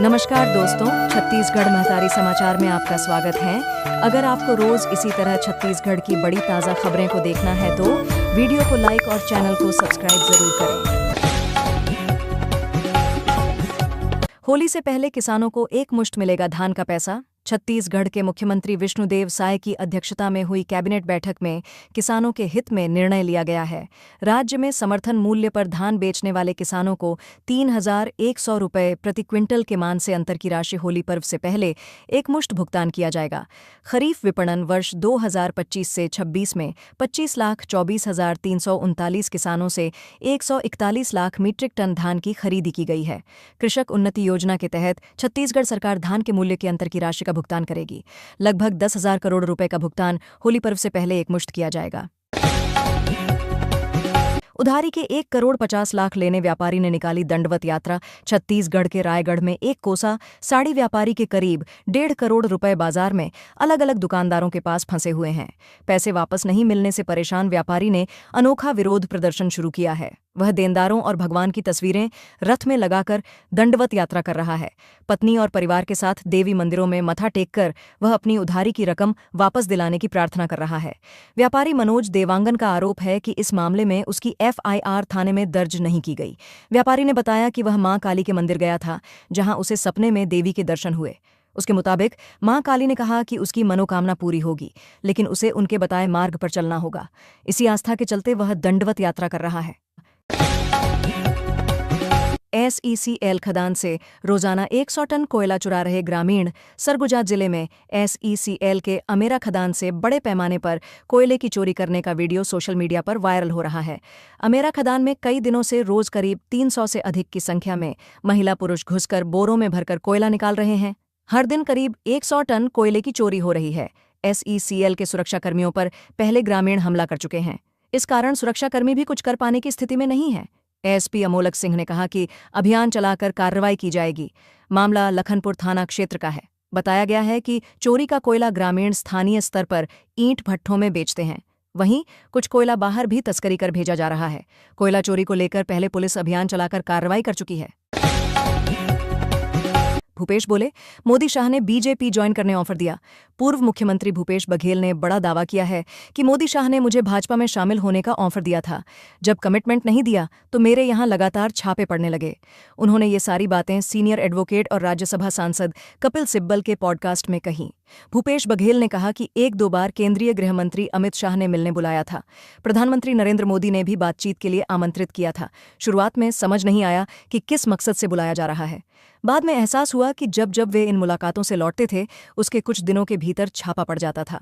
नमस्कार दोस्तों, छत्तीसगढ़ महतारी समाचार में आपका स्वागत है। अगर आपको रोज इसी तरह छत्तीसगढ़ की बड़ी ताज़ा खबरें को देखना है तो वीडियो को लाइक और चैनल को सब्सक्राइब जरूर करें। होली से पहले किसानों को एक मुश्त मिलेगा धान का पैसा। छत्तीसगढ़ के मुख्यमंत्री विष्णुदेव साय की अध्यक्षता में हुई कैबिनेट बैठक में किसानों के हित में निर्णय लिया गया है। राज्य में समर्थन मूल्य पर धान बेचने वाले किसानों को 3,100 रुपये प्रति क्विंटल के मान से अंतर की राशि होली पर्व से पहले एकमुश्त भुगतान किया जाएगा। खरीफ विपणन वर्ष 2025 से 26 में 25,24,339 किसानों से 141 लाख मीट्रिक टन धान की खरीदी की गई है। कृषक उन्नति योजना के तहत छत्तीसगढ़ सरकार धान के मूल्य के अंतर की राशि का भुगतान करेगी। लगभग 10,000 करोड़ रुपए का भुगतान होली पर्व से पहले एकमुश्त किया जाएगा। उधारी के 1,50,00,000 लेने व्यापारी ने निकाली दंडवत यात्रा। छत्तीसगढ़ के रायगढ़ में एक कोसा साड़ी व्यापारी के करीब 1.5 करोड़ रुपए बाजार में अलग अलग दुकानदारों के पास फंसे हुए हैं। पैसे वापस नहीं मिलने से परेशान व्यापारी ने अनोखा विरोध प्रदर्शन शुरू किया है। वह देनदारों और भगवान की तस्वीरें रथ में लगाकर दंडवत यात्रा कर रहा है। पत्नी और परिवार के साथ देवी मंदिरों में मथा टेककर वह अपनी उधारी की रकम वापस दिलाने की प्रार्थना कर रहा है। व्यापारी मनोज देवांगन का आरोप है कि इस मामले में उसकी FIR थाने में दर्ज नहीं की गई। व्यापारी ने बताया कि वह मां काली के मंदिर गया था, जहां उसे सपने में देवी के दर्शन हुए। उसके मुताबिक मां काली ने कहा कि उसकी मनोकामना पूरी होगी, लेकिन उसे उनके बताए मार्ग पर चलना होगा। इसी आस्था के चलते वह दंडवत यात्रा कर रहा है। SECL खदान से रोजाना 100 टन कोयला चुरा रहे ग्रामीण। सरगुजा जिले में SECL के अमेरा खदान से बड़े पैमाने पर कोयले की चोरी करने का वीडियो सोशल मीडिया पर वायरल हो रहा है। अमेरा खदान में कई दिनों से रोज करीब 300 से अधिक की संख्या में महिला पुरुष घुसकर बोरों में भरकर कोयला निकाल रहे हैं। हर दिन करीब 100 टन कोयले की चोरी हो रही है। SECL के सुरक्षाकर्मियों पर पहले ग्रामीण हमला कर चुके हैं। इस कारण सुरक्षाकर्मी भी कुछ कर पाने की स्थिति में नहीं है। ASP अमोलक सिंह ने कहा कि अभियान चलाकर कार्रवाई की जाएगी। मामला लखनपुर थाना क्षेत्र का है। बताया गया है कि चोरी का कोयला ग्रामीण स्थानीय स्तर पर ईंट भट्ठों में बेचते हैं। वहीं कुछ कोयला बाहर भी तस्करी कर भेजा जा रहा है। कोयला चोरी को लेकर पहले पुलिस अभियान चलाकर कार्रवाई कर चुकी है। भूपेश बोले, मोदी शाह ने BJP ज्वाइन करने ऑफर दिया। पूर्व मुख्यमंत्री भूपेश बघेल ने बड़ा दावा किया है कि मोदी शाह ने मुझे भाजपा में शामिल होने का ऑफर दिया था। जब कमिटमेंट नहीं दिया तो मेरे यहां लगातार छापे पड़ने लगे। उन्होंने ये सारी बातें सीनियर एडवोकेट और राज्यसभा सांसद कपिल सिब्बल के पॉडकास्ट में कहीं। भूपेश बघेल ने कहा कि 1-2 बार केंद्रीय गृह मंत्री अमित शाह ने मिलने बुलाया था। प्रधानमंत्री नरेंद्र मोदी ने भी बातचीत के लिए आमंत्रित किया था। शुरुआत में समझ नहीं आया कि किस मकसद से बुलाया जा रहा है। बाद में एहसास हुआ कि जब जब वे इन मुलाकातों से लौटते थे, उसके कुछ दिनों के भीतर छापा पड़ जाता था।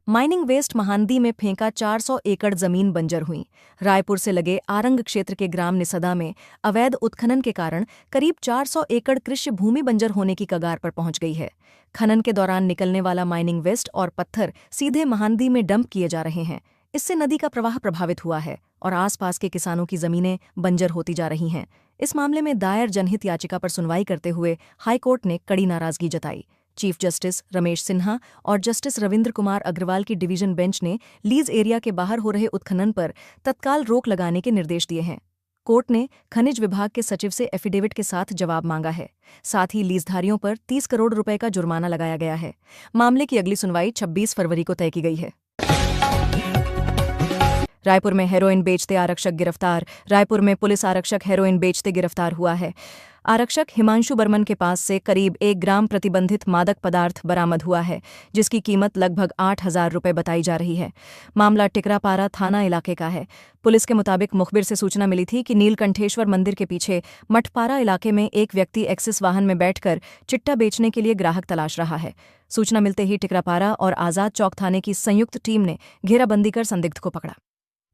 माइनिंग वेस्ट महानदी में फेंका 400 एकड़ जमीन बंजर हुई। रायपुर से लगे आरंग क्षेत्र के ग्राम निसदा में अवैध उत्खनन के कारण करीब 400 एकड़ कृषि भूमि बंजर होने की कगार पर पहुंच गई है। खनन के दौरान निकलने वाला माइनिंग वेस्ट और पत्थर सीधे महानदी में डंप किए जा रहे हैं। इससे नदी का प्रवाह प्रभावित हुआ है और आसपास के किसानों की जमीनें बंजर होती जा रही हैं। इस मामले में दायर जनहित याचिका पर सुनवाई करते हुए हाईकोर्ट ने कड़ी नाराजगी जताई। चीफ जस्टिस रमेश सिन्हा और जस्टिस रविंद्र कुमार अग्रवाल की डिवीजन बेंच ने लीज एरिया के बाहर हो रहे उत्खनन पर तत्काल रोक लगाने के निर्देश दिए हैं। कोर्ट ने खनिज विभाग के सचिव से एफिडेविट के साथ जवाब मांगा है। साथ ही लीजधारियों पर 30 करोड़ रुपए का जुर्माना लगाया गया है। मामले की अगली सुनवाई 26 फरवरी को तय की गई है। रायपुर में हेरोइन बेचते आरक्षक गिरफ्तार। रायपुर में पुलिस आरक्षक हेरोइन बेचते गिरफ्तार हुआ है। आरक्षक हिमांशु बर्मन के पास से करीब 1 ग्राम प्रतिबंधित मादक पदार्थ बरामद हुआ है, जिसकी कीमत लगभग 8,000 रुपये बताई जा रही है। मामला टिकरापारा थाना इलाके का है। पुलिस के मुताबिक मुखबिर से सूचना मिली थी कि नीलकंठेश्वर मंदिर के पीछे मठपारा इलाके में एक व्यक्ति एक्सिस वाहन में बैठकर चिट्टा बेचने के लिए ग्राहक तलाश रहा है। सूचना मिलते ही टिकरापारा और आजाद चौक थाने की संयुक्त टीम ने घेराबंदी कर संदिग्ध को पकड़ा।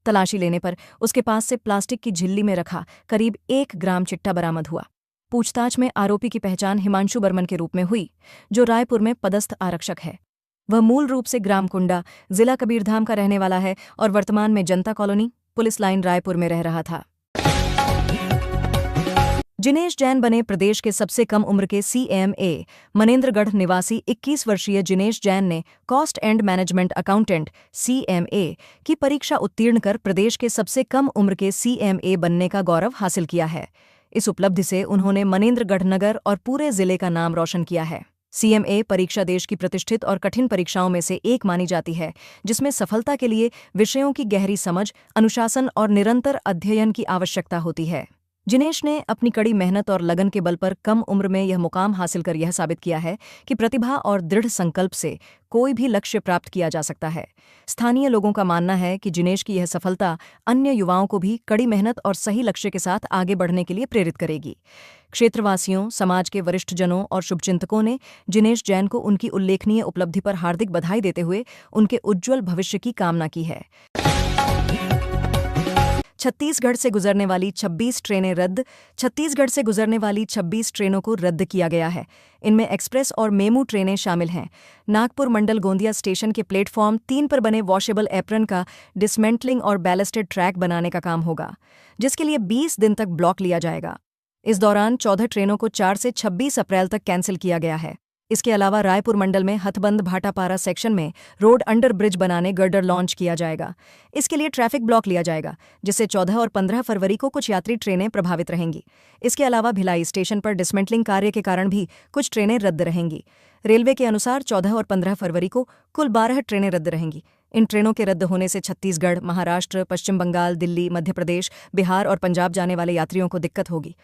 तलाशी लेने पर उसके पास से प्लास्टिक की झिल्ली में रखा करीब 1 ग्राम चिट्टा बरामद हुआ। पूछताछ में आरोपी की पहचान हिमांशु बर्मन के रूप में हुई, जो रायपुर में पदस्थ आरक्षक है। वह मूल रूप से ग्राम कुंडा, जिला कबीरधाम का रहने वाला है और वर्तमान में जनता कॉलोनी, पुलिस लाइन रायपुर में रह रहा था। जिनेश जैन बने प्रदेश के सबसे कम उम्र के CMA। मनेंद्रगढ़ निवासी 21 वर्षीय जिनेश जैन ने cost and management accountant CMA की परीक्षा उत्तीर्ण कर प्रदेश के सबसे कम उम्र के CMA बनने का गौरव हासिल किया है। इस उपलब्धि से उन्होंने मनेंद्रगढ़ नगर और पूरे जिले का नाम रोशन किया है। CMA परीक्षा देश की प्रतिष्ठित और कठिन परीक्षाओं में से एक मानी जाती है, जिसमें सफलता के लिए विषयों की गहरी समझ, अनुशासन और निरंतर अध्ययन की आवश्यकता होती है। जिनेश ने अपनी कड़ी मेहनत और लगन के बल पर कम उम्र में यह मुकाम हासिल कर यह साबित किया है कि प्रतिभा और दृढ़ संकल्प से कोई भी लक्ष्य प्राप्त किया जा सकता है। स्थानीय लोगों का मानना है कि जिनेश की यह सफलता अन्य युवाओं को भी कड़ी मेहनत और सही लक्ष्य के साथ आगे बढ़ने के लिए प्रेरित करेगी। क्षेत्रवासियों, समाज के वरिष्ठजनों और शुभचिंतकों ने जिनेश जैन को उनकी उल्लेखनीय उपलब्धि पर हार्दिक बधाई देते हुए उनके उज्ज्वल भविष्य की कामना की है। छत्तीसगढ़ से गुजरने वाली 26 ट्रेनें रद्द। छत्तीसगढ़ से गुजरने वाली 26 ट्रेनों को रद्द किया गया है। इनमें एक्सप्रेस और मेमू ट्रेनें शामिल हैं। नागपुर मंडल गोंदिया स्टेशन के प्लेटफॉर्म 3 पर बने वॉशेबल एप्रन का डिसमेंटलिंग और बैलेस्टेड ट्रैक बनाने का काम होगा, जिसके लिए 20 दिन तक ब्लॉक लिया जाएगा। इस दौरान 14 ट्रेनों को 4 से 26 अप्रैल तक कैंसिल किया गया है। इसके अलावा रायपुर मंडल में हथबंद भाटापारा सेक्शन में रोड अंडर ब्रिज बनाने गर्डर लॉन्च किया जाएगा। इसके लिए ट्रैफिक ब्लॉक लिया जाएगा, जिससे 14 और 15 फरवरी को कुछ यात्री ट्रेनें प्रभावित रहेंगी। इसके अलावा भिलाई स्टेशन पर डिसमेंटलिंग कार्य के कारण भी कुछ ट्रेनें रद्द रहेंगी। रेलवे के अनुसार 14 और 15 फरवरी को कुल 12 ट्रेनें रद्द रहेंगी। इन ट्रेनों के रद्द होने से छत्तीसगढ़, महाराष्ट्र, पश्चिम बंगाल, दिल्ली, मध्य प्रदेश, बिहार और पंजाब जाने वाले यात्रियों को दिक्कत होगी।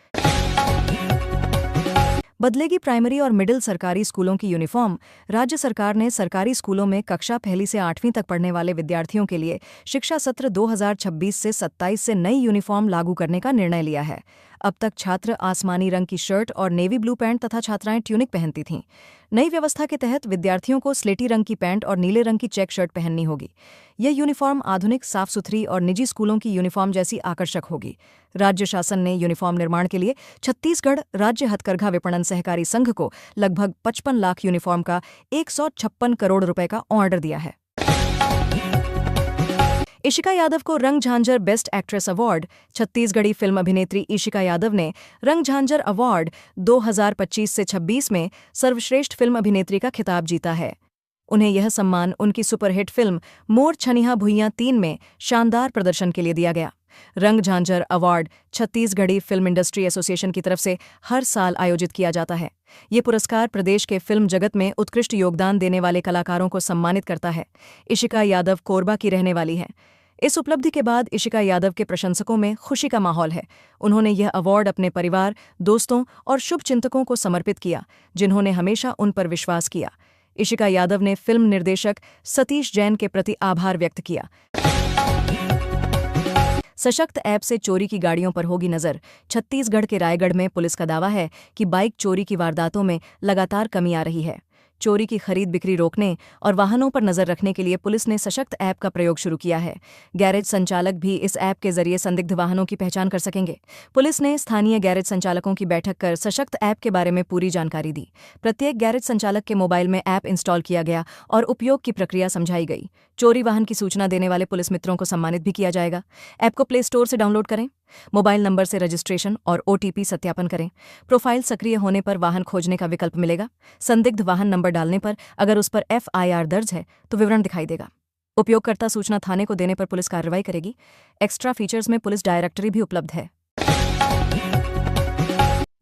बदलेगी प्राइमरी और मिडिल सरकारी स्कूलों की यूनिफॉर्म। राज्य सरकार ने सरकारी स्कूलों में कक्षा 1 से 8वीं तक पढ़ने वाले विद्यार्थियों के लिए शिक्षा सत्र 2026 से 27 से नई यूनिफॉर्म लागू करने का निर्णय लिया है। अब तक छात्र आसमानी रंग की शर्ट और नेवी ब्लू पैंट तथा छात्राएं ट्यूनिक पहनती थीं। नई व्यवस्था के तहत विद्यार्थियों को स्लेटी रंग की पैंट और नीले रंग की चेक शर्ट पहननी होगी। यह यूनिफॉर्म आधुनिक, साफ सुथरी और निजी स्कूलों की यूनिफॉर्म जैसी आकर्षक होगी। राज्य शासन ने यूनिफॉर्म निर्माण के लिए छत्तीसगढ़ राज्य हथकरघा विपणन सहकारी संघ को लगभग 55 लाख यूनिफॉर्म का 156 करोड़ रुपए का ऑर्डर दिया है। इशिका यादव को Rang Jhanjhar best actress award. Chhattisgarhi film अभिनेत्री इशिका यादव ने रंग झांझर अवार्ड 2025 से 26 में सर्वश्रेष्ठ फिल्म अभिनेत्री का खिताब जीता है। उन्हें यह सम्मान उनकी सुपरहिट फिल्म मोर छनिहा भुइयां 3 में शानदार प्रदर्शन के लिए दिया गया। Rang Jhanjhar award Chhattisgarhi film industry association की तरफ से हर साल आयोजित किया जाता है। ये पुरस्कार प्रदेश के फिल्म जगत में उत्कृष्ट योगदान देने वाले कलाकारों को सम्मानित करता है। इशिका यादव कोरबा की रहने वाली हैं। इस उपलब्धि के बाद इशिका यादव के प्रशंसकों में खुशी का माहौल है। उन्होंने यह अवार्ड अपने परिवार, दोस्तों और शुभचिंतकों को समर्पित किया, जिन्होंने हमेशा उन पर विश्वास किया। इशिका यादव ने फिल्म निर्देशक सतीश जैन के प्रति आभार व्यक्त किया। सशक्त ऐप से चोरी की गाड़ियों पर होगी नजर। छत्तीसगढ़ के रायगढ़ में पुलिस का दावा है कि बाइक चोरी की वारदातों में लगातार कमी आ रही है। चोरी की खरीद बिक्री रोकने और वाहनों पर नजर रखने के लिए पुलिस ने सशक्त ऐप का प्रयोग शुरू किया है। गैरेज संचालक भी इस ऐप के जरिए संदिग्ध वाहनों की पहचान कर सकेंगे। पुलिस ने स्थानीय गैरेज संचालकों की बैठक कर सशक्त ऐप के बारे में पूरी जानकारी दी। प्रत्येक गैरेज संचालक के मोबाइल में ऐप इंस्टॉल किया गया और उपयोग की प्रक्रिया समझाई गई। चोरी वाहन की सूचना देने वाले पुलिस मित्रों को सम्मानित भी किया जाएगा। ऐप को प्ले स्टोर से डाउनलोड करें। मोबाइल नंबर से रजिस्ट्रेशन और OTP सत्यापन करें। प्रोफाइल सक्रिय होने पर वाहन खोजने का विकल्प मिलेगा। संदिग्ध वाहन नंबर डालने पर अगर उस पर FIR दर्ज है तो विवरण दिखाई देगा। उपयोगकर्ता सूचना थाने को देने पर पुलिस कार्रवाई करेगी। एक्स्ट्रा फीचर्स में पुलिस डायरेक्टरी भी उपलब्ध है।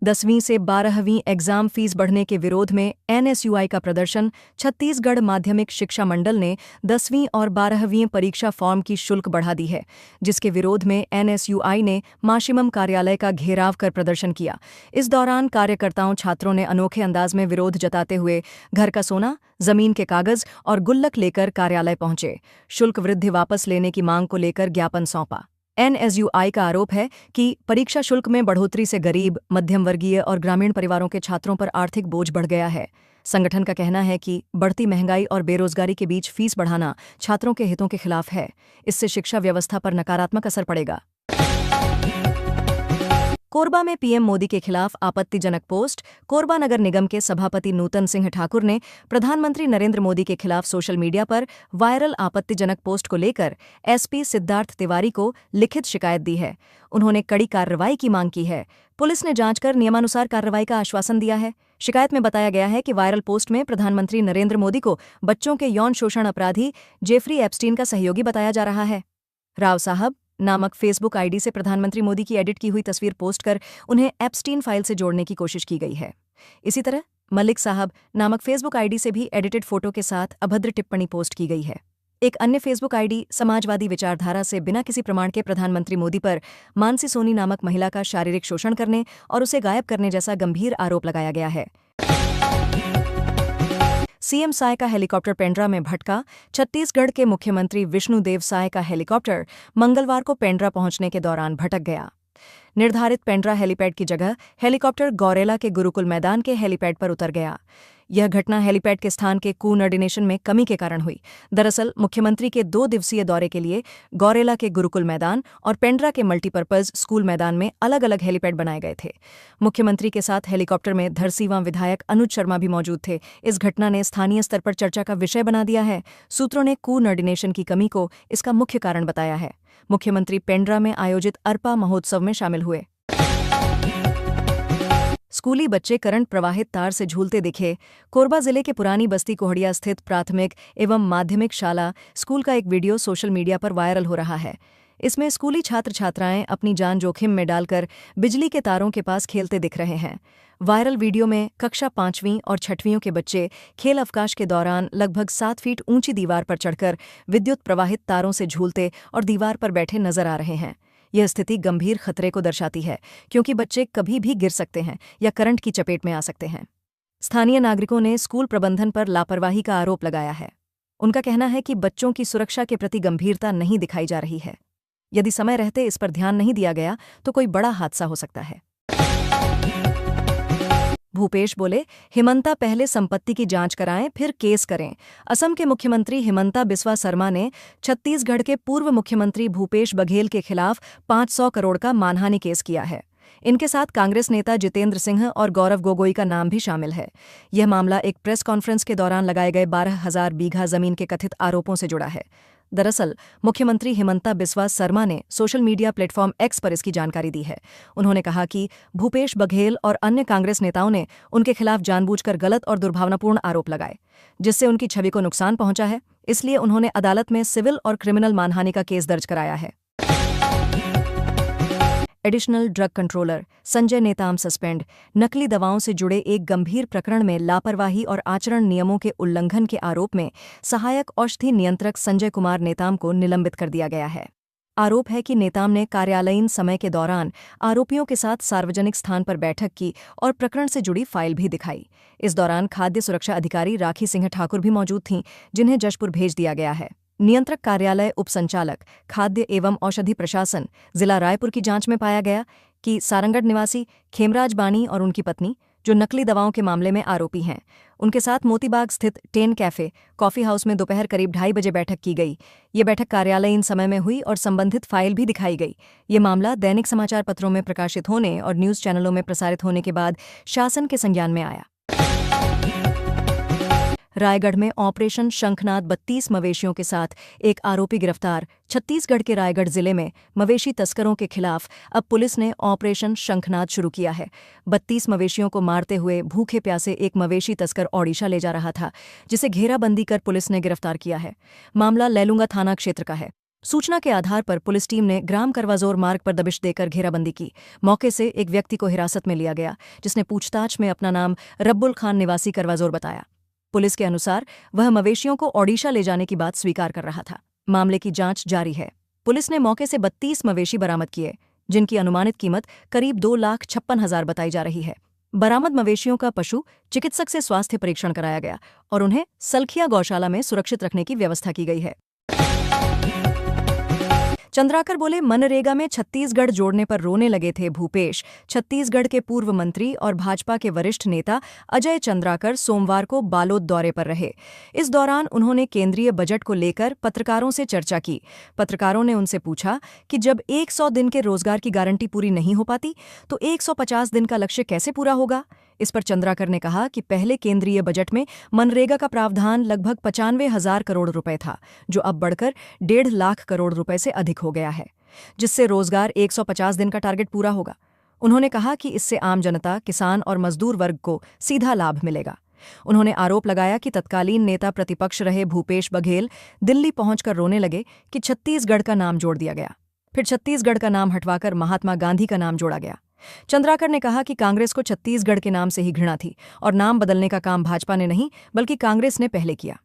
10वीं से 12वीं एग्जाम फीस बढ़ने के विरोध में NSUI का प्रदर्शन। छत्तीसगढ़ माध्यमिक शिक्षा मंडल ने 10वीं और 12वीं परीक्षा फॉर्म की शुल्क बढ़ा दी है, जिसके विरोध में NSUI ने माशिमम कार्यालय का घेराव कर प्रदर्शन किया। इस दौरान कार्यकर्ताओं छात्रों ने अनोखे अंदाज में विरोध जताते हुए घर का सोना, जमीन के कागज और गुल्लक लेकर कार्यालय पहुंचे। शुल्क वृद्धि वापस लेने की मांग को लेकर ज्ञापन सौंपा। NSUI का आरोप है कि परीक्षा शुल्क में बढ़ोतरी से गरीब, मध्यम वर्गीय और ग्रामीण परिवारों के छात्रों पर आर्थिक बोझ बढ़ गया है। संगठन का कहना है कि बढ़ती महंगाई और बेरोजगारी के बीच फीस बढ़ाना छात्रों के हितों के खिलाफ है। इससे शिक्षा व्यवस्था पर नकारात्मक असर पड़ेगा। कोरबा में PM मोदी के खिलाफ आपत्तिजनक पोस्ट। कोरबा नगर निगम के सभापति नूतन सिंह ठाकुर ने प्रधानमंत्री नरेंद्र मोदी के खिलाफ सोशल मीडिया पर वायरल आपत्तिजनक पोस्ट को लेकर SP सिद्धार्थ तिवारी को लिखित शिकायत दी है। उन्होंने कड़ी कार्रवाई की मांग की है। पुलिस ने जांच कर नियमानुसार कार्रवाई का आश्वासन दिया है। शिकायत में बताया गया है कि वायरल पोस्ट में प्रधानमंत्री नरेंद्र मोदी को बच्चों के यौन शोषण अपराधी जेफरी एप्स्टीन का सहयोगी बताया जा रहा है। राव साहब, नामक फेसबुक आईडी से प्रधानमंत्री मोदी की एडिट की हुई तस्वीर पोस्ट कर उन्हें एप्स्टीन फाइल से जोड़ने की कोशिश की गई है। इसी तरह मलिक साहब नामक फेसबुक आईडी से भी एडिटेड फोटो के साथ अभद्र टिप्पणी पोस्ट की गई है। एक अन्य फेसबुक आईडी समाजवादी विचारधारा से बिना किसी प्रमाण के प्रधानमंत्री मोदी पर मानसी सोनी नामक महिला का शारीरिक शोषण करने और उसे गायब करने जैसा गंभीर आरोप लगाया गया है। सीएम साय का हेलीकॉप्टर पेंड्रा में भटका। छत्तीसगढ़ के मुख्यमंत्री विष्णुदेव साय का हेलीकॉप्टर मंगलवार को पेंड्रा पहुंचने के दौरान भटक गया। निर्धारित पेंड्रा हेलीपैड की जगह हेलीकॉप्टर गौरेला के गुरुकुल मैदान के हेलीपैड पर उतर गया। यह घटना हेलीपैड के स्थान के कोऑर्डिनेशन में कमी के कारण हुई। दरअसल मुख्यमंत्री के 2 दिवसीय दौरे के लिए गौरेला के गुरुकुल मैदान और पेंड्रा के मल्टीपर्पज स्कूल मैदान में अलग अलग हेलीपैड बनाए गए थे। मुख्यमंत्री के साथ हेलीकॉप्टर में धरसीवां विधायक अनुज शर्मा भी मौजूद थे। इस घटना ने स्थानीय स्तर पर चर्चा का विषय बना दिया है। सूत्रों ने कोऑर्डिनेशन की कमी को इसका मुख्य कारण बताया है। मुख्यमंत्री पेंड्रा में आयोजित अरपा महोत्सव में शामिल हुए। स्कूली बच्चे करंट प्रवाहित तार से झूलते दिखे। कोरबा जिले के पुरानी बस्ती कोहड़िया स्थित प्राथमिक एवं माध्यमिक शाला स्कूल का एक वीडियो सोशल मीडिया पर वायरल हो रहा है। इसमें स्कूली छात्र छात्राएं अपनी जान जोखिम में डालकर बिजली के तारों के पास खेलते दिख रहे हैं। वायरल वीडियो में कक्षा 5वीं और 6वीं के बच्चे खेल अवकाश के दौरान लगभग 7 फीट ऊंची दीवार पर चढ़कर विद्युत प्रवाहित तारों से झूलते और दीवार पर बैठे नजर आ रहे हैं। यह स्थिति गंभीर खतरे को दर्शाती है, क्योंकि बच्चे कभी भी गिर सकते हैं या करंट की चपेट में आ सकते हैं। स्थानीय नागरिकों ने स्कूल प्रबंधन पर लापरवाही का आरोप लगाया है। उनका कहना है कि बच्चों की सुरक्षा के प्रति गंभीरता नहीं दिखाई जा रही है। यदि समय रहते इस पर ध्यान नहीं दिया गया तो कोई बड़ा हादसा हो सकता है। भूपेश बोले, हिमंता पहले संपत्ति की जांच कराएं फिर केस करें। असम के मुख्यमंत्री हिमंता बिस्वा शर्मा ने छत्तीसगढ़ के पूर्व मुख्यमंत्री भूपेश बघेल के खिलाफ 500 करोड़ का मानहानि केस किया है। इनके साथ कांग्रेस नेता जितेंद्र सिंह और गौरव गोगोई का नाम भी शामिल है। यह मामला एक प्रेस कॉन्फ्रेंस के दौरान लगाए गए 12,000 बीघा जमीन के कथित आरोपों से जुड़ा है। दरअसल मुख्यमंत्री हिमंता बिस्वा शर्मा ने सोशल मीडिया प्लेटफॉर्म एक्स पर इसकी जानकारी दी है। उन्होंने कहा कि भूपेश बघेल और अन्य कांग्रेस नेताओं ने उनके खिलाफ जानबूझकर गलत और दुर्भावनापूर्ण आरोप लगाए, जिससे उनकी छवि को नुकसान पहुंचा है। इसलिए उन्होंने अदालत में सिविल और क्रिमिनल मानहानि का केस दर्ज कराया है। Additional drug controller Sanjay Netam suspend. नकली दवाओं से जुड़े एक गंभीर प्रकरण में लापरवाही और आचरण नियमों के उल्लंघन के आरोप में सहायक औषधि नियंत्रक संजय कुमार नेताम को निलंबित कर दिया गया है। आरोप है कि नेताम ने कार्यालयीन समय के दौरान आरोपियों के साथ सार्वजनिक स्थान पर बैठक की और प्रकरण से जुड़ी फाइल भी दिखाई। इस दौरान खाद्य सुरक्षा अधिकारी राखी सिंह ठाकुर भी मौजूद थीं, जिन्हें जशपुर भेज दिया गया है। नियंत्रक कार्यालय उपसंचालक खाद्य एवं औषधि प्रशासन जिला रायपुर की जांच में पाया गया कि सारंगढ़ निवासी खेमराज बानी और उनकी पत्नी, जो नकली दवाओं के मामले में आरोपी हैं, उनके साथ मोतीबाग स्थित टेन कैफे कॉफी हाउस में दोपहर करीब 2:30 बजे बैठक की गई। ये बैठक कार्यालयीन समय में हुई और संबंधित फाइल भी दिखाई गई। ये मामला दैनिक समाचार पत्रों में प्रकाशित होने और न्यूज चैनलों में प्रसारित होने के बाद शासन के संज्ञान में आया। रायगढ़ में ऑपरेशन शंखनाद 32 मवेशियों के साथ एक आरोपी गिरफ्तार। छत्तीसगढ़ के रायगढ़ जिले में मवेशी तस्करों के खिलाफ अब पुलिस ने ऑपरेशन शंखनाद शुरू किया है। 32 मवेशियों को मारते हुए भूखे प्यासे एक मवेशी तस्कर ओडिशा ले जा रहा था, जिसे घेराबंदी कर पुलिस ने गिरफ्तार किया है। मामला लैलूंगा थाना क्षेत्र का है। सूचना के आधार पर पुलिस टीम ने ग्राम करवाजोर मार्ग पर दबिश देकर घेराबंदी की। मौके से एक व्यक्ति को हिरासत में लिया गया, जिसने पूछताछ में अपना नाम रब्बुल खान निवासी करवाजोर बताया। पुलिस के अनुसार वह मवेशियों को ओडिशा ले जाने की बात स्वीकार कर रहा था। मामले की जांच जारी है। पुलिस ने मौके से 32 मवेशी बरामद किए, जिनकी अनुमानित कीमत करीब 2,56,000 बताई जा रही है। बरामद मवेशियों का पशु चिकित्सक से स्वास्थ्य परीक्षण कराया गया और उन्हें सलखिया गौशाला में सुरक्षित रखने की व्यवस्था की गई है। चंद्राकर बोले, मनरेगा में छत्तीसगढ़ जोड़ने पर रोने लगे थे भूपेश। छत्तीसगढ़ के पूर्व मंत्री और भाजपा के वरिष्ठ नेता अजय चंद्राकर सोमवार को बालोद दौरे पर रहे। इस दौरान उन्होंने केंद्रीय बजट को लेकर पत्रकारों से चर्चा की। पत्रकारों ने उनसे पूछा कि जब 100 दिन के रोजगार की गारंटी पूरी नहीं हो पाती तो 150 दिन का लक्ष्य कैसे पूरा होगा। इस पर चंद्राकर ने कहा कि पहले केंद्रीय बजट में मनरेगा का प्रावधान लगभग 95,000 करोड़ रुपए था, जो अब बढ़कर 1.5 लाख करोड़ रुपए से अधिक हो गया है, जिससे रोजगार 150 दिन का टारगेट पूरा होगा। उन्होंने कहा कि इससे आम जनता, किसान और मजदूर वर्ग को सीधा लाभ मिलेगा। उन्होंने आरोप लगाया कि तत्कालीन नेता प्रतिपक्ष रहे भूपेश बघेल दिल्ली पहुंचकर रोने लगे कि छत्तीसगढ़ का नाम जोड़ दिया गया। फिर छत्तीसगढ़ का नाम हटवाकर महात्मा गांधी का नाम जोड़ा गया। चंद्राकर ने कहा कि कांग्रेस को छत्तीसगढ़ के नाम से ही घृणा थी और नाम बदलने का काम भाजपा ने नहीं बल्कि कांग्रेस ने पहले किया।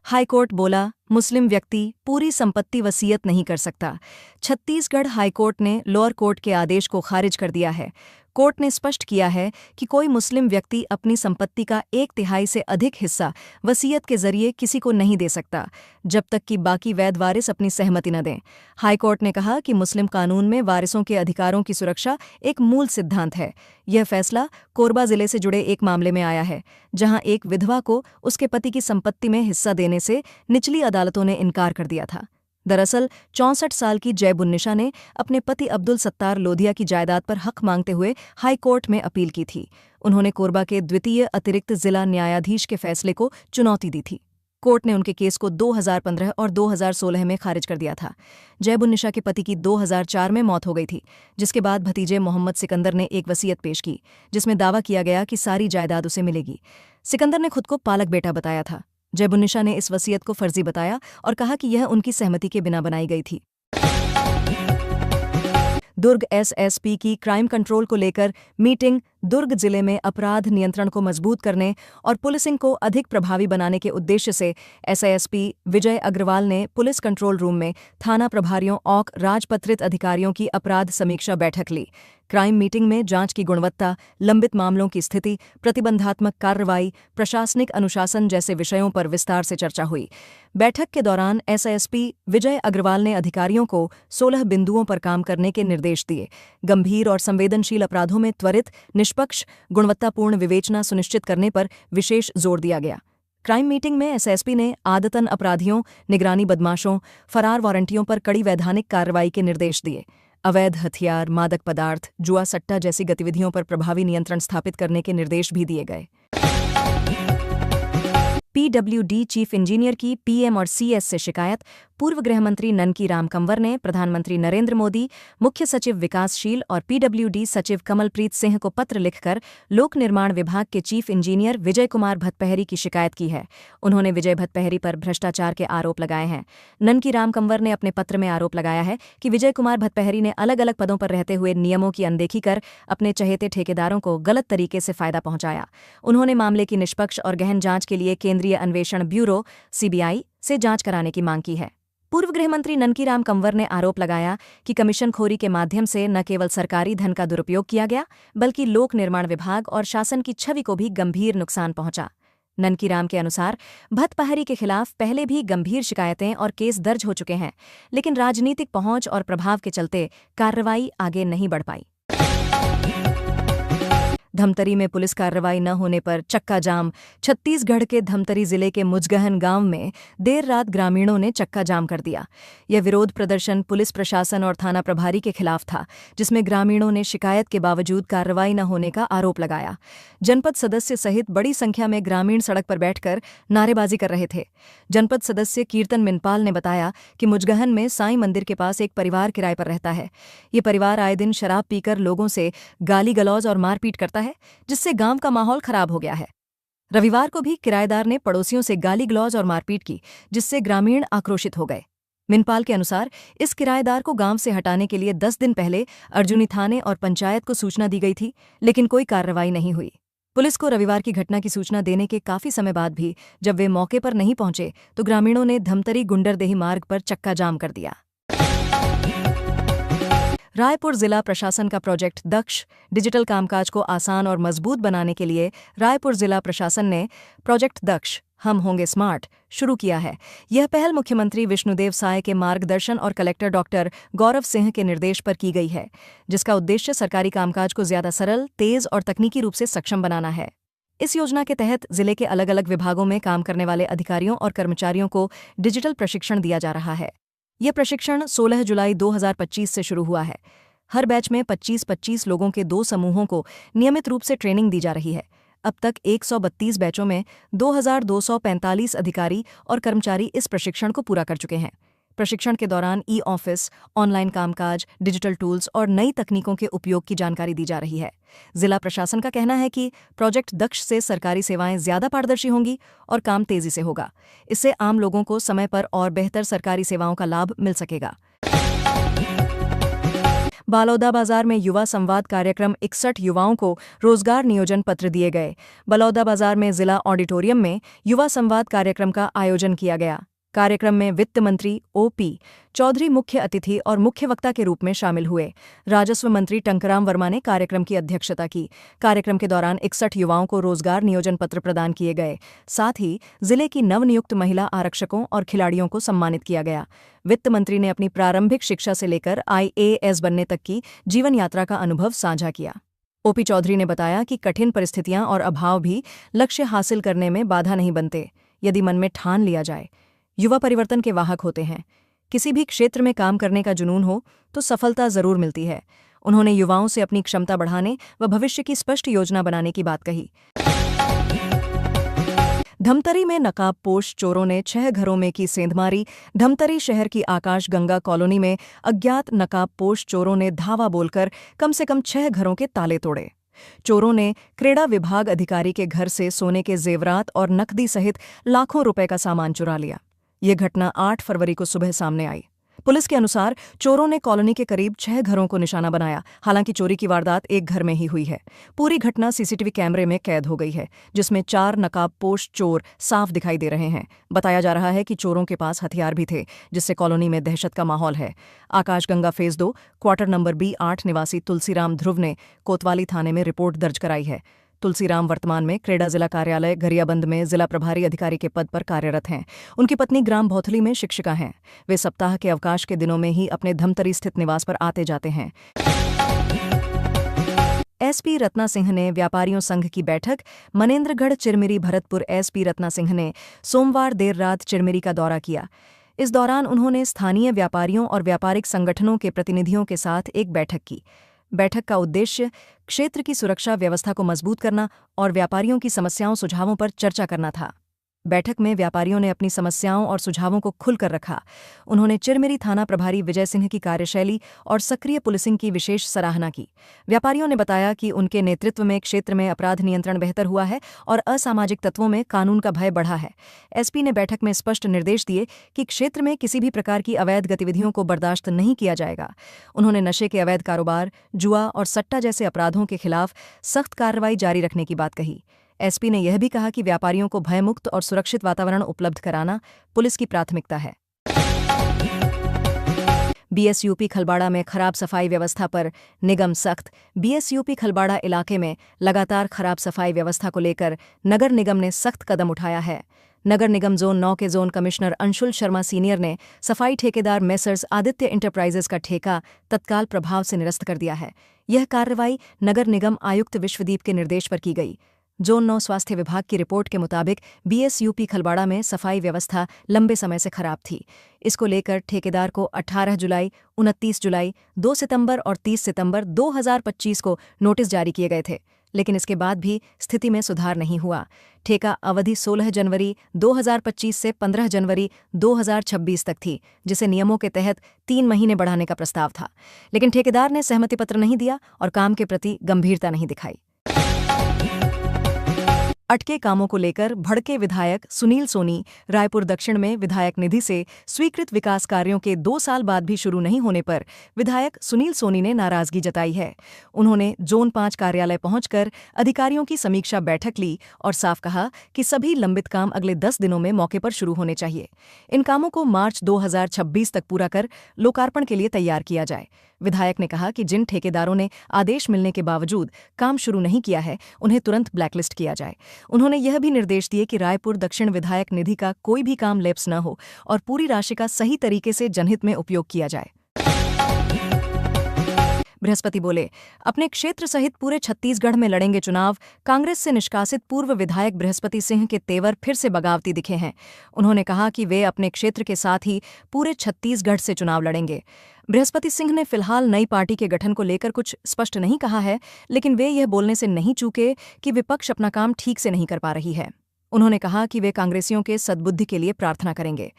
हाईकोर्ट बोला, मुस्लिम व्यक्ति पूरी संपत्ति वसीयत नहीं कर सकता। छत्तीसगढ़ हाईकोर्ट ने लोअर कोर्ट के आदेश को खारिज कर दिया है। कोर्ट ने स्पष्ट किया है कि कोई मुस्लिम व्यक्ति अपनी संपत्ति का 1/3 से अधिक हिस्सा वसीयत के जरिए किसी को नहीं दे सकता, जब तक कि बाकी वैध वारिस अपनी सहमति न दें। हाईकोर्ट ने कहा कि मुस्लिम कानून में वारिसों के अधिकारों की सुरक्षा एक मूल सिद्धांत है। यह फैसला कोरबा जिले से जुड़े एक मामले में आया है, जहां एक विधवा को उसके पति की संपत्ति में हिस्सा देने से निचली अदालतों ने इनकार कर दिया था। दरअसल 64 साल की जयबुन्निशा ने अपने पति अब्दुल सत्तार लोधिया की जायदाद पर हक मांगते हुए हाई कोर्ट में अपील की थी। उन्होंने कोरबा के द्वितीय अतिरिक्त जिला न्यायाधीश के फैसले को चुनौती दी थी। कोर्ट ने उनके केस को 2015 और 2016 में खारिज कर दिया था। जयबुन्निशा के पति की 2004 में मौत हो गई थी, जिसके बाद भतीजे मोहम्मद सिकंदर ने एक वसीयत पेश की, जिसमें दावा किया गया कि सारी जायदाद उसे मिलेगी। सिकंदर ने खुद को पालक बेटा बताया था। जयबुन्निशा ने इस वसीयत को फर्जी बताया और कहा कि यह उनकी सहमति के बिना बनाई गई थी। दुर्ग एसएसपी की क्राइम कंट्रोल को लेकर मीटिंग। दुर्ग जिले में अपराध नियंत्रण को मजबूत करने और पुलिसिंग को अधिक प्रभावी बनाने के उद्देश्य से एसएसपी विजय अग्रवाल ने पुलिस कंट्रोल रूम में थाना प्रभारियों और राजपत्रित अधिकारियों की अपराध समीक्षा बैठक ली। क्राइम मीटिंग में जांच की गुणवत्ता, लंबित मामलों की स्थिति, प्रतिबंधात्मक कार्रवाई, प्रशासनिक अनुशासन जैसे विषयों पर विस्तार से चर्चा हुई। बैठक के दौरान एसएसपी विजय अग्रवाल ने अधिकारियों को 16 बिंदुओं पर काम करने के निर्देश दिए। गंभीर और संवेदनशील अपराधों में त्वरित, निष्पक्ष, गुणवत्तापूर्ण विवेचना सुनिश्चित करने पर विशेष जोर दिया गया। क्राइम मीटिंग में एसएसपी ने आदतन अपराधियों, निगरानी बदमाशों, फरार वारंटियों पर कड़ी वैधानिक कार्रवाई के निर्देश दिए। अवैध हथियार, मादक पदार्थ, जुआ सट्टा जैसी गतिविधियों पर प्रभावी नियंत्रण स्थापित करने के निर्देश भी दिए गए। पीडब्ल्यूडी चीफ इंजीनियर की पीएम और सीएस से शिकायत। पूर्व गृह मंत्री ननकी राम कंवर ने प्रधानमंत्री नरेंद्र मोदी, मुख्य सचिव विकासशील और पीडब्ल्यूडी सचिव कमलप्रीत सिंह को पत्र लिखकर लोक निर्माण विभाग के चीफ इंजीनियर विजय कुमार भतपहरी की शिकायत की है। उन्होंने विजय भतपहरी पर भ्रष्टाचार के आरोप लगाए हैं। ननकी राम कंवर ने अपने पत्र में आरोप लगाया है कि विजय कुमार भतपहरी ने अलग अलग पदों पर रहते हुए नियमों की अनदेखी कर अपने चहेते ठेकेदारों को गलत तरीके से फायदा पहुंचाया। उन्होंने मामले की निष्पक्ष और गहन जांच के लिए केंद्रीय अन्वेषण ब्यूरो सीबीआई से जांच कराने की मांग की है। पूर्व गृह मंत्री ननकी राम कंवर ने आरोप लगाया कि कमीशनखोरी के माध्यम से न केवल सरकारी धन का दुरुपयोग किया गया, बल्कि लोक निर्माण विभाग और शासन की छवि को भी गंभीर नुकसान पहुंचा। ननकी राम के अनुसार भतपहरी के खिलाफ पहले भी गंभीर शिकायतें और केस दर्ज हो चुके हैं, लेकिन राजनीतिक पहुंच और प्रभाव के चलते कार्रवाई आगे नहीं बढ़ पाई। धमतरी में पुलिस कार्रवाई न होने पर चक्का जाम। छत्तीसगढ़ के धमतरी जिले के मुजगहन गांव में देर रात ग्रामीणों ने चक्का जाम कर दिया। यह विरोध प्रदर्शन पुलिस प्रशासन और थाना प्रभारी के खिलाफ था, जिसमें ग्रामीणों ने शिकायत के बावजूद कार्रवाई न होने का आरोप लगाया। जनपद सदस्य सहित बड़ी संख्या में ग्रामीण सड़क पर बैठकर नारेबाजी कर रहे थे। जनपद सदस्य कीर्तन मिनपाल ने बताया कि मुजगहन में साईं मंदिर के पास एक परिवार किराए पर रहता है। ये परिवार आए दिन शराब पीकर लोगों से गाली गलौज और मारपीट करता है, जिससे गांव का माहौल खराब हो गया है। रविवार को भी किराएदार ने पड़ोसियों से गाली गलौज और मारपीट की, जिससे ग्रामीण आक्रोशित हो गए। मिनपाल के अनुसार इस किराएदार को गांव से हटाने के लिए 10 दिन पहले अर्जुनी थाने और पंचायत को सूचना दी गई थी, लेकिन कोई कार्रवाई नहीं हुई। पुलिस को रविवार की घटना की सूचना देने के काफी समय बाद भी जब वे मौके पर नहीं पहुंचे तो ग्रामीणों ने धमतरी गुंडरदेही मार्ग पर चक्का जाम कर दिया। रायपुर जिला प्रशासन का प्रोजेक्ट दक्ष डिजिटल कामकाज को आसान और मजबूत बनाने के लिए रायपुर जिला प्रशासन ने प्रोजेक्ट दक्ष हम होंगे स्मार्ट शुरू किया है। यह पहल मुख्यमंत्री विष्णुदेव साय के मार्गदर्शन और कलेक्टर डॉक्टर गौरव सिंह के निर्देश पर की गई है, जिसका उद्देश्य सरकारी कामकाज को ज्यादा सरल, तेज और तकनीकी रूप से सक्षम बनाना है। इस योजना के तहत जिले के अलग अलग विभागों में काम करने वाले अधिकारियों और कर्मचारियों को डिजिटल प्रशिक्षण दिया जा रहा है। यह प्रशिक्षण 16 जुलाई 2025 से शुरू हुआ है। हर बैच में 25-25 लोगों के 2 समूहों को नियमित रूप से ट्रेनिंग दी जा रही है। अब तक 132 बैचों में 2245 अधिकारी और कर्मचारी इस प्रशिक्षण को पूरा कर चुके हैं। प्रशिक्षण के दौरान ई-ऑफिस, ऑनलाइन कामकाज, डिजिटल टूल्स और नई तकनीकों के उपयोग की जानकारी दी जा रही है। जिला प्रशासन का कहना है कि प्रोजेक्ट दक्ष से सरकारी सेवाएं ज्यादा पारदर्शी होंगी और काम तेजी से होगा। इससे आम लोगों को समय पर और बेहतर सरकारी सेवाओं का लाभ मिल सकेगा। बलौदाबाजार में युवा संवाद कार्यक्रम 61 युवाओं को रोजगार नियोजन पत्र दिए गए। बलौदाबाजार में जिला ऑडिटोरियम में युवा संवाद कार्यक्रम का आयोजन किया गया। कार्यक्रम में वित्त मंत्री ओ.पी. चौधरी मुख्य अतिथि और मुख्य वक्ता के रूप में शामिल हुए। राजस्व मंत्री टंकराम वर्मा ने कार्यक्रम की अध्यक्षता की। कार्यक्रम के दौरान 61 युवाओं को रोजगार नियोजन पत्र प्रदान किए गए। साथ ही जिले की नवनियुक्त महिला आरक्षकों और खिलाड़ियों को सम्मानित किया गया। वित्त मंत्री ने अपनी प्रारंभिक शिक्षा से लेकर IAS बनने तक की जीवन यात्रा का अनुभव साझा किया। ओ.पी. चौधरी ने बताया कि कठिन परिस्थितियां और अभाव भी लक्ष्य हासिल करने में बाधा नहीं बनते, यदि मन में ठान लिया जाए। युवा परिवर्तन के वाहक होते हैं। किसी भी क्षेत्र में काम करने का जुनून हो तो सफलता जरूर मिलती है। उन्होंने युवाओं से अपनी क्षमता बढ़ाने व भविष्य की स्पष्ट योजना बनाने की बात कही। धमतरी में नकाबपोश चोरों ने 6 घरों में की सेंधमारी। धमतरी शहर की आकाश गंगा कॉलोनी में अज्ञात नकाबपोश चोरों ने धावा बोलकर कम से कम 6 घरों के ताले तोड़े। चोरों ने क्रीड़ा विभाग अधिकारी के घर से सोने के जेवरात और नकदी सहित लाखों रुपए का सामान चुरा लिया। ये घटना 8 फरवरी को सुबह सामने आई। पुलिस के अनुसार चोरों ने कॉलोनी के करीब 6 घरों को निशाना बनाया। हालांकि चोरी की वारदात एक घर में ही हुई है। पूरी घटना सीसीटीवी कैमरे में कैद हो गई है, जिसमें 4 नकाबपोश चोर साफ दिखाई दे रहे हैं। बताया जा रहा है कि चोरों के पास हथियार भी थे, जिससे कॉलोनी में दहशत का माहौल है। आकाशगंगा फेज 2 क्वार्टर नंबर B8 निवासी तुलसीराम ध्रुव ने कोतवाली थाने में रिपोर्ट दर्ज कराई है। तुलसीराम वर्तमान में क्रेडा जिला कार्यालय गरियाबंद में जिला प्रभारी अधिकारी के पद पर कार्यरत हैं। उनकी पत्नी ग्राम भौथली में शिक्षिका हैं। वे सप्ताह के अवकाश के दिनों में ही अपने धमतरी स्थित निवास पर आते जाते हैं। SP रत्ना सिंह ने व्यापारियों संघ की बैठक। मनेन्द्रगढ़ चिरमिरी भरतपुर SP रत्ना सिंह ने सोमवार देर रात चिरमिरी का दौरा किया। इस दौरान उन्होंने स्थानीय व्यापारियों और व्यापारिक संगठनों के प्रतिनिधियों के साथ एक बैठक की। बैठक का उद्देश्य क्षेत्र की सुरक्षा व्यवस्था को मजबूत करना और व्यापारियों की समस्याओं सुझावों पर चर्चा करना था। बैठक में व्यापारियों ने अपनी समस्याओं और सुझावों को खुलकर रखा। उन्होंने चिरमिरी थाना प्रभारी विजय सिंह की कार्यशैली और सक्रिय पुलिसिंग की विशेष सराहना की। व्यापारियों ने बताया कि उनके नेतृत्व में क्षेत्र में अपराध नियंत्रण बेहतर हुआ है और असामाजिक तत्वों में कानून का भय बढ़ा है। SP ने बैठक में स्पष्ट निर्देश दिए कि क्षेत्र में किसी भी प्रकार की अवैध गतिविधियों को बर्दाश्त नहीं किया जाएगा। उन्होंने नशे के अवैध कारोबार, जुआ और सट्टा जैसे अपराधों के खिलाफ सख्त कार्रवाई जारी रखने की बात कही। SP ने यह भी कहा कि व्यापारियों को भयमुक्त और सुरक्षित वातावरण उपलब्ध कराना पुलिस की प्राथमिकता है। BSUP खलबाड़ा में खराब सफाई व्यवस्था पर निगम सख्त। BSUP खलबाड़ा इलाके में लगातार खराब सफाई व्यवस्था को लेकर नगर निगम ने सख्त कदम उठाया है। नगर निगम जोन 9 के zone commissioner Anshul Sharma senior ने सफाई ठेकेदार मेसर्स आदित्य इंटरप्राइजेज का ठेका तत्काल प्रभाव से निरस्त कर दिया है। यह कार्रवाई नगर निगम आयुक्त विश्वदीप के निर्देश पर की गई। जोन 9 स्वास्थ्य विभाग की रिपोर्ट के मुताबिक BSUP खलबाड़ा में सफाई व्यवस्था लंबे समय से खराब थी। इसको लेकर ठेकेदार को 18 जुलाई, 29 जुलाई, 2 सितंबर और 30 सितंबर 2025 को नोटिस जारी किए गए थे, लेकिन इसके बाद भी स्थिति में सुधार नहीं हुआ। ठेका अवधि 16 जनवरी 2025 से 15 जनवरी 2026 तक थी, जिसे नियमों के तहत 3 महीने बढ़ाने का प्रस्ताव था, लेकिन ठेकेदार ने सहमति पत्र नहीं दिया और काम के प्रति गंभीरता नहीं दिखाई। अटके कामों को लेकर भड़के विधायक सुनील सोनी। रायपुर दक्षिण में विधायक निधि से स्वीकृत विकास कार्यों के 2 साल बाद भी शुरू नहीं होने पर विधायक सुनील सोनी ने नाराजगी जताई है। उन्होंने जोन 5 कार्यालय पहुंचकर अधिकारियों की समीक्षा बैठक ली और साफ कहा कि सभी लंबित काम अगले 10 दिनों में मौके पर शुरू होने चाहिए। इन कामों को मार्च 2026 तक पूरा कर लोकार्पण के लिए तैयार किया जाए। विधायक ने कहा कि जिन ठेकेदारों ने आदेश मिलने के बावजूद काम शुरू नहीं किया है, उन्हें तुरंत ब्लैकलिस्ट किया जाए। उन्होंने यह भी निर्देश दिए कि रायपुर दक्षिण विधायक निधि का कोई भी काम लैप्स न हो और पूरी राशि का सही तरीके से जनहित में उपयोग किया जाए। बृहस्पति बोले, अपने क्षेत्र सहित पूरे छत्तीसगढ़ में लड़ेंगे चुनाव। कांग्रेस से निष्कासित पूर्व विधायक बृहस्पति सिंह के तेवर फिर से बगावती दिखे हैं। उन्होंने कहा कि वे अपने क्षेत्र के साथ ही पूरे छत्तीसगढ़ से चुनाव लड़ेंगे। बृहस्पति सिंह ने फिलहाल नई पार्टी के गठन को लेकर कुछ स्पष्ट नहीं कहा है, लेकिन वे यह बोलने से नहीं चूके कि विपक्ष अपना काम ठीक से नहीं कर पा रही है। उन्होंने कहा कि वे कांग्रेसियों के सद्बुद्धि के लिए प्रार्थना करेंगे।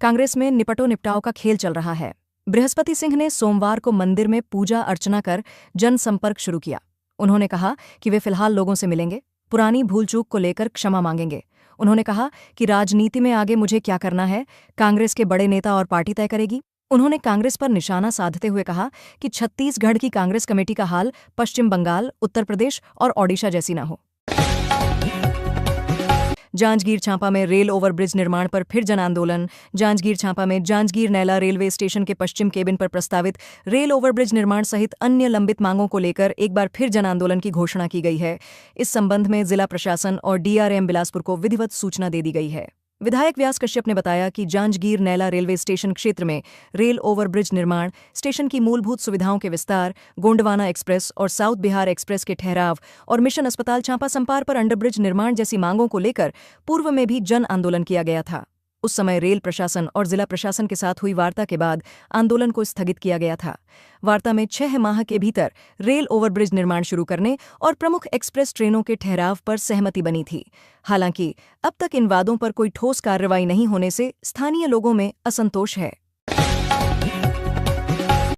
कांग्रेस में निपटो निपटाओ का खेल चल रहा है। बृहस्पति सिंह ने सोमवार को मंदिर में पूजा अर्चना कर जनसंपर्क शुरू किया। उन्होंने कहा कि वे फिलहाल लोगों से मिलेंगे, पुरानी भूल चूक को लेकर क्षमा मांगेंगे। उन्होंने कहा कि राजनीति में आगे मुझे क्या करना है, कांग्रेस के बड़े नेता और पार्टी तय करेगी। उन्होंने कांग्रेस पर निशाना साधते हुए कहा कि छत्तीसगढ़ की कांग्रेस कमेटी का हाल पश्चिम बंगाल, उत्तर प्रदेश और ओडिशा जैसी न हो। जांजगीर चांपा में रेल ओवरब्रिज निर्माण पर फिर जन आंदोलन। जांजगीर चांपा में जांजगीर नैला रेलवे स्टेशन के पश्चिम केबिन पर प्रस्तावित रेल ओवरब्रिज निर्माण सहित अन्य लंबित मांगों को लेकर एक बार फिर जन आंदोलन की घोषणा की गई है। इस संबंध में जिला प्रशासन और डीआरएम बिलासपुर को विधिवत सूचना दे दी गई है। विधायक व्यास कश्यप ने बताया कि जांजगीर नैला रेलवे स्टेशन क्षेत्र में रेल ओवरब्रिज निर्माण, स्टेशन की मूलभूत सुविधाओं के विस्तार, गोंडवाना एक्सप्रेस और साउथ बिहार एक्सप्रेस के ठहराव और मिशन अस्पताल चांपा संपार पर अंडरब्रिज निर्माण जैसी मांगों को लेकर पूर्व में भी जन आंदोलन किया गया था। उस समय रेल प्रशासन और जिला प्रशासन के साथ हुई वार्ता के बाद आंदोलन को स्थगित किया गया था। वार्ता में 6 माह के भीतर रेल ओवरब्रिज निर्माण शुरू करने और प्रमुख एक्सप्रेस ट्रेनों के ठहराव पर सहमति बनी थी। हालांकि अब तक इन वादों पर कोई ठोस कार्रवाई नहीं होने से स्थानीय लोगों में असंतोष है।